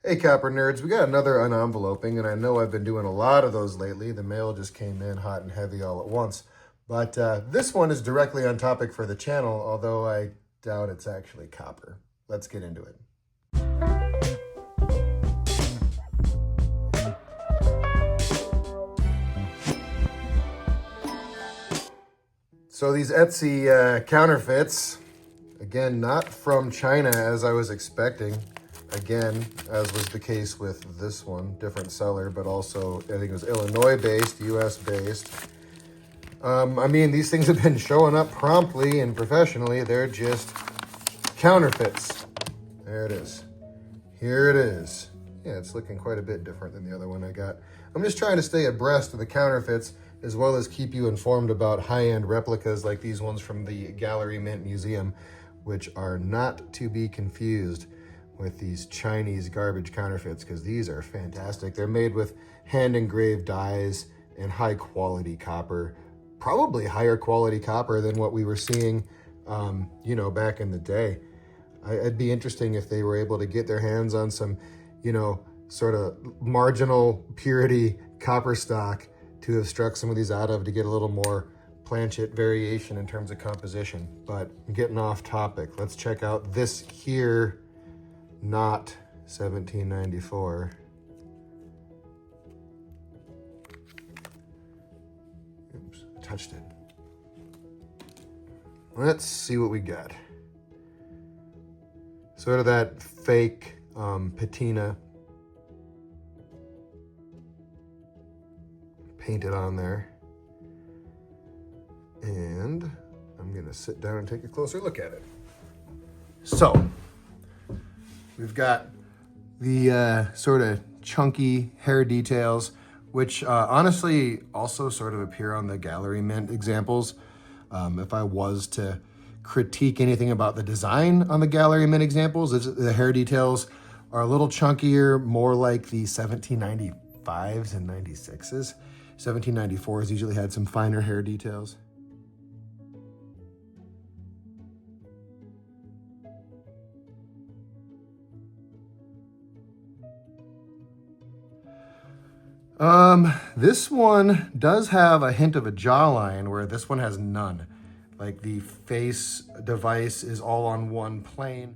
Hey Copper Nerds, we got another unenveloping, and I know I've been doing a lot of those lately. The mail just came in hot and heavy all at once. But this one is directly on topic for the channel, although I doubt it's actually copper. Let's get into it. So these Etsy counterfeits, again, not from China as I was expecting. Again, as was the case with this one, different seller, but also I think it was Illinois-based, US-based. I mean, these things have been showing up promptly and professionally. They're just counterfeits. There it is. Here it is. Yeah, it's looking quite a bit different than the other one I got. I'm just trying to stay abreast of the counterfeits as well as keep you informed about high-end replicas like these ones from the Gallery Mint Museum, which are not to be confused with these Chinese garbage counterfeits, because these are fantastic. They're made with hand-engraved dies and high-quality copper, probably higher quality copper than what we were seeing, you know, back in the day. It'd be interesting if they were able to get their hands on some, you know, sort of marginal purity copper stock to have struck some of these out of to get a little more planchet variation in terms of composition. But I'm getting off topic. Let's check out this here, not 1794. Oops, I touched it. Let's see what we got. Sort of that fake patina painted on there. And I'm gonna sit down and take a closer look at it. So, we've got the sort of chunky hair details, which honestly also sort of appear on the Gallery Mint examples. If I was to critique anything about the design on the Gallery Mint examples, the hair details are a little chunkier, more like the 1795s and 96s. 1794s usually had some finer hair details. This one does have a hint of a jawline, where this one has none. Like the face device is all on one plane.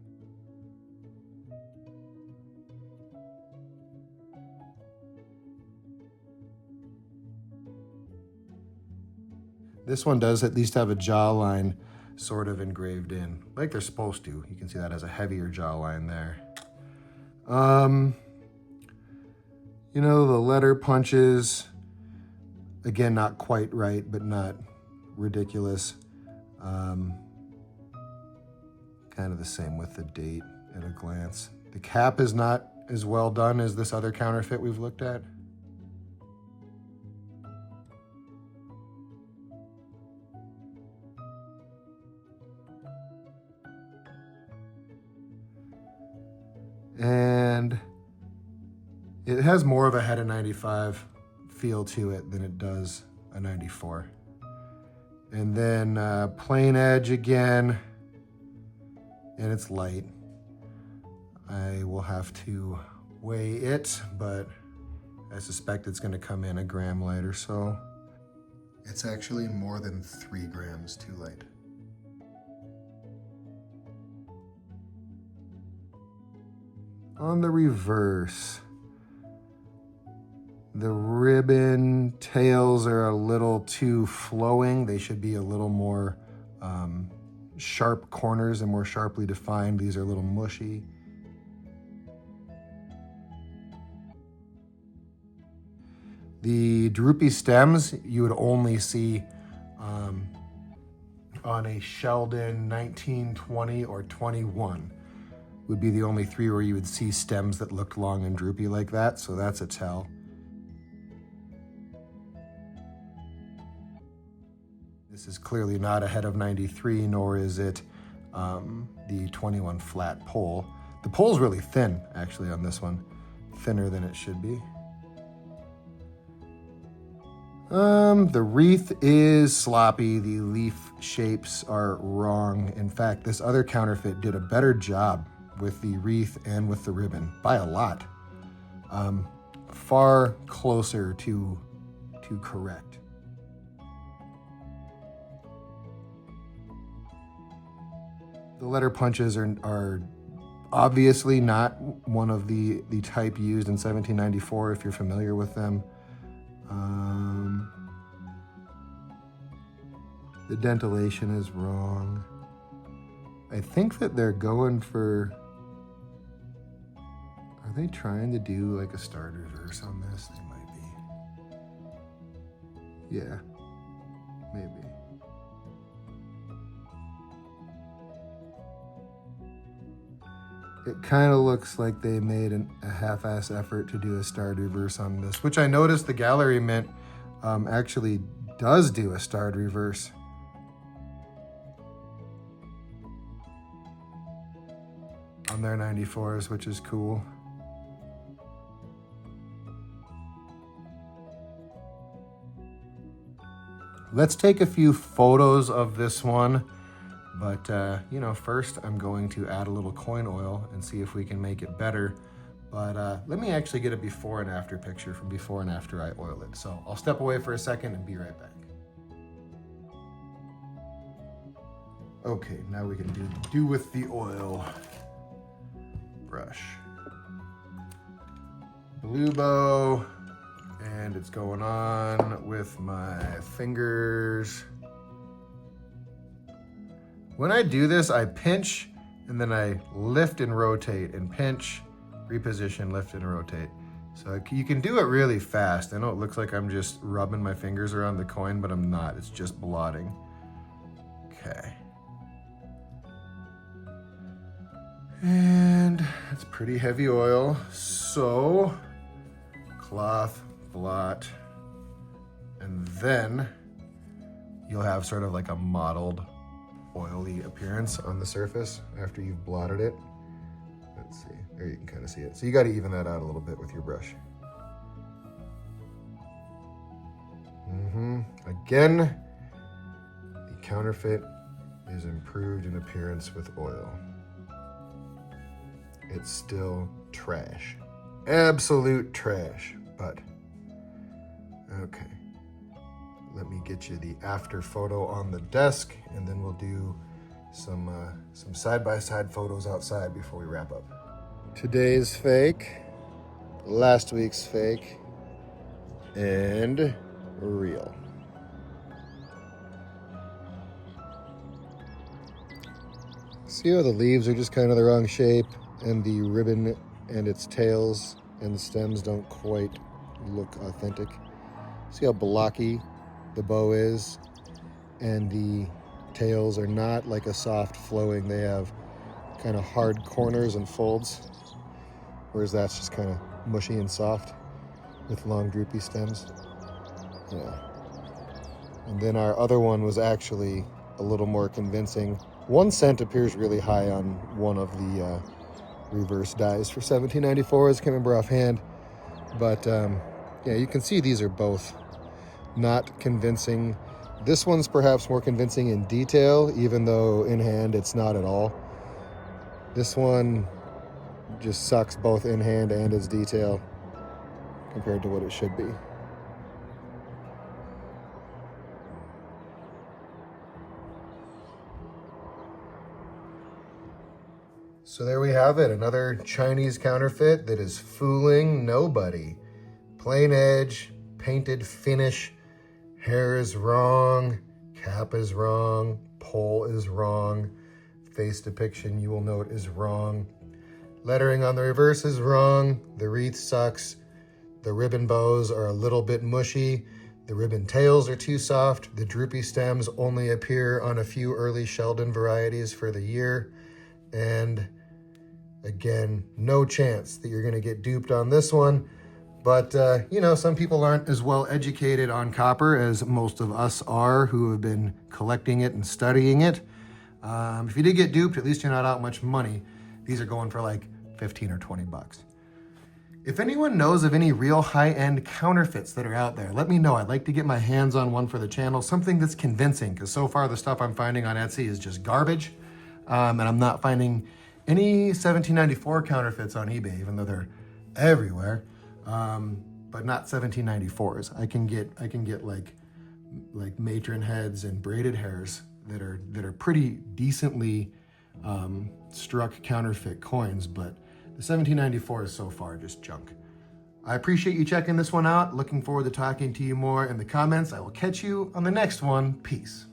This one does at least have a jawline sort of engraved in, like they're supposed to. You can see that as a heavier jawline there. You know, the letter punches, again, not quite right, but not ridiculous. Kind of the same with the date at a glance. The cap is not as well done as this other counterfeit we've looked at. And it has more of a head of 95 feel to it than it does a 94. And then plain edge again, and it's light. I will have to weigh it, but I suspect it's gonna come in a gram light or so. It's actually more than 3 grams too light. On the reverse, the ribbon tails are a little too flowing. They should be a little more sharp corners and more sharply defined. These are a little mushy. The droopy stems you would only see on a Sheldon 1920 or 21. Would be the only 3 where you would see stems that looked long and droopy like that, so that's a tell. This is clearly not a head of 93, nor is it the 21 flat pole. The pole's really thin, actually, on this one. Thinner than it should be. The wreath is sloppy. The leaf shapes are wrong. In fact, this other counterfeit did a better job with the wreath and with the ribbon by a lot. far closer to correct. The letter punches are obviously not one of the type used in 1794 if you're familiar with them. The dentillation is wrong. I think that they're going for, are they trying to do like a start reverse on this? They might be. Yeah, maybe. It kind of looks like they made a half-ass effort to do a starred reverse on this, which I noticed the Gallery Mint actually does do a starred reverse. On their 94s, which is cool. Let's take a few photos of this one. But, you know, first I'm going to add a little coin oil and see if we can make it better. But let me actually get a before and after picture from before and after I oil it. So I'll step away for a second and be right back. Okay, now we can do with the oil brush. Blue bow, and it's going on with my fingers. When I do this, I pinch and then I lift and rotate and pinch, reposition, lift and rotate. So you can do it really fast. I know it looks like I'm just rubbing my fingers around the coin, but I'm not. It's just blotting. Okay. And it's pretty heavy oil. So cloth, blot, and then you'll have sort of like a mottled oily appearance on the surface after you've blotted it. Let's see, there you can kind of see it. So you got to even that out a little bit with your brush. Again, the counterfeit is improved in appearance with oil. It's still trash. Absolute trash, but okay. Let me get you the after photo on the desk, and then we'll do some side-by-side photos outside before we wrap up. Today's fake, last week's fake, and real. See how the leaves are just kind of the wrong shape, and the ribbon and its tails and stems don't quite look authentic. See how blocky the bow is, and the tails are not like a soft flowing. They have kind of hard corners and folds, whereas that's just kind of mushy and soft with long droopy stems. Yeah. And then our other one was actually a little more convincing. 1 cent appears really high on one of the reverse dies for 1794. I can't remember offhand, but yeah, you can see these are both not convincing. This one's perhaps more convincing in detail, even though in hand it's not at all. This one just sucks both in hand and its detail compared to what it should be. So there we have it, another Chinese counterfeit that is fooling nobody. Plain edge, painted finish, hair is wrong, cap is wrong, pole is wrong, face depiction, you will note, is wrong. Lettering on the reverse is wrong, the wreath sucks, the ribbon bows are a little bit mushy, the ribbon tails are too soft, the droopy stems only appear on a few early Sheldon varieties for the year, and again, no chance that you're gonna get duped on this one. But, you know, some people aren't as well educated on copper as most of us are who have been collecting it and studying it. If you did get duped, at least you're not out much money. These are going for like 15 or 20 bucks. If anyone knows of any real high-end counterfeits that are out there, let me know. I'd like to get my hands on one for the channel, something that's convincing, because so far the stuff I'm finding on Etsy is just garbage. And I'm not finding any 1794 counterfeits on eBay, even though they're everywhere. but not 1794s. I can get like matron heads and braided hairs that are pretty decently struck counterfeit coins, but the 1794 is so far just junk. I appreciate you checking this one out. Looking forward to talking to you more in the comments. I will catch you on the next one. Peace.